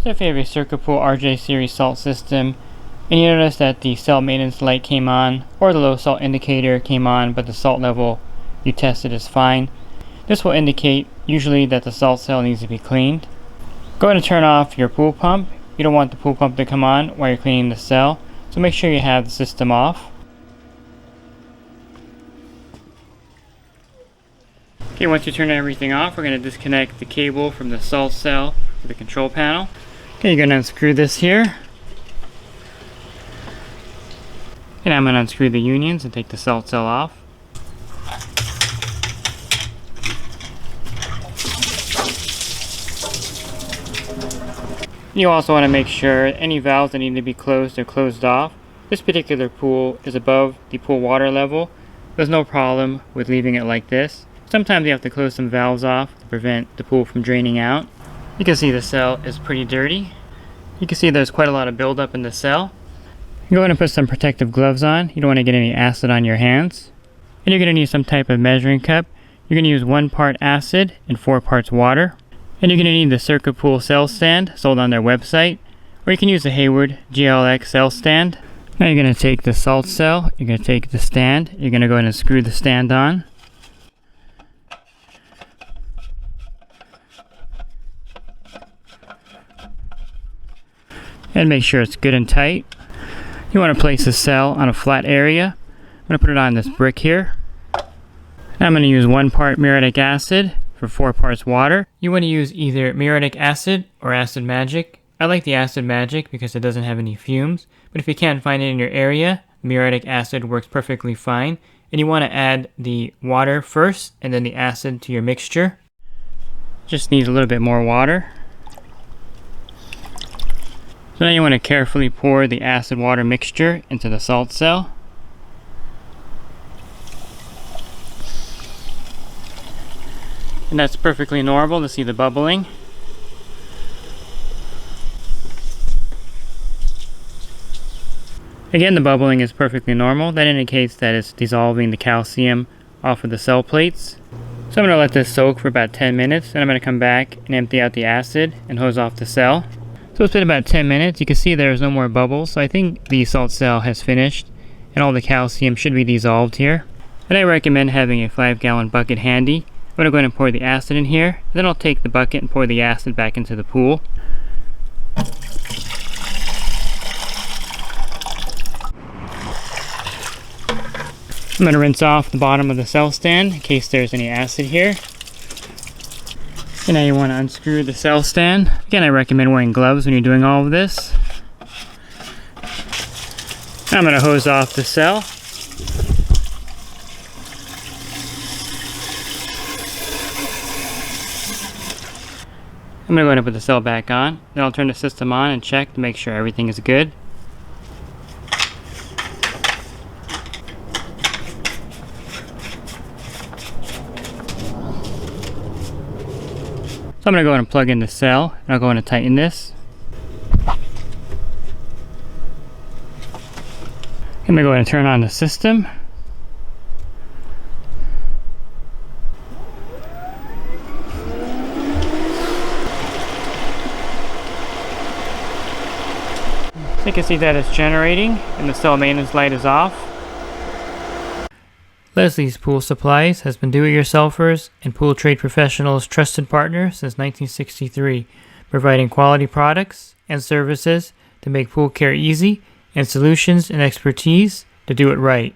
So if you have a CircuPool RJ series salt system and you notice that the salt maintenance light came on or the low salt indicator came on but the salt level you tested is fine, this will indicate usually that the salt cell needs to be cleaned. Go ahead and turn off your pool pump. You don't want the pool pump to come on while you're cleaning the cell, so make sure you have the system off. Okay, once you turn everything off, we're going to disconnect the cable from the salt cell to the control panel. Okay, you're going to unscrew this here. And I'm going to unscrew the unions and take the salt cell off. You also want to make sure any valves that need to be closed are closed off. This particular pool is above the pool water level. There's no problem with leaving it like this. Sometimes you have to close some valves off to prevent the pool from draining out. You can see the cell is pretty dirty. You can see there's quite a lot of buildup in the cell. You go ahead and put some protective gloves on. You don't want to get any acid on your hands. And you're going to need some type of measuring cup. You're going to use 1 part acid and 4 parts water. And you're going to need the CircuPool cell stand sold on their website. Or you can use the Hayward GLX cell stand. Now you're going to take the salt cell. You're going to take the stand. You're going to go ahead and screw the stand on. And make sure it's good and tight. You want to place the cell on a flat area. I'm going to put it on this brick here. Now I'm going to use 1 part muriatic acid for 4 parts water. You want to use either muriatic acid or acid magic. I like the acid magic because it doesn't have any fumes, but if you can't find it in your area, muriatic acid works perfectly fine. And you want to add the water first and then the acid to your mixture. Just needs a little bit more water. So now you want to carefully pour the acid water mixture into the salt cell. And that's perfectly normal to see the bubbling. Again, the bubbling is perfectly normal. That indicates that it's dissolving the calcium off of the cell plates. So I'm going to let this soak for about 10 minutes, and I'm going to come back and empty out the acid and hose off the cell. So it's been about 10 minutes. You can see there's no more bubbles, so I think the salt cell has finished and all the calcium should be dissolved here. And I recommend having a 5-gallon bucket handy. I'm going to go ahead and pour the acid in here, then I'll take the bucket and pour the acid back into the pool. I'm going to rinse off the bottom of the cell stand in case there's any acid here. And now you want to unscrew the cell stand. Again, I recommend wearing gloves when you're doing all of this. Now I'm going to hose off the cell. I'm going to go ahead and put the cell back on. Then I'll turn the system on and check to make sure everything is good. So I'm going to go ahead and plug in the cell, and I'll go ahead and tighten this. I'm going to go ahead and turn on the system. So you can see that it's generating, and the cell maintenance light is off. Leslie's Pool Supplies has been do-it-yourselfers and pool trade professionals' trusted partner since 1963, providing quality products and services to make pool care easy and solutions and expertise to do it right.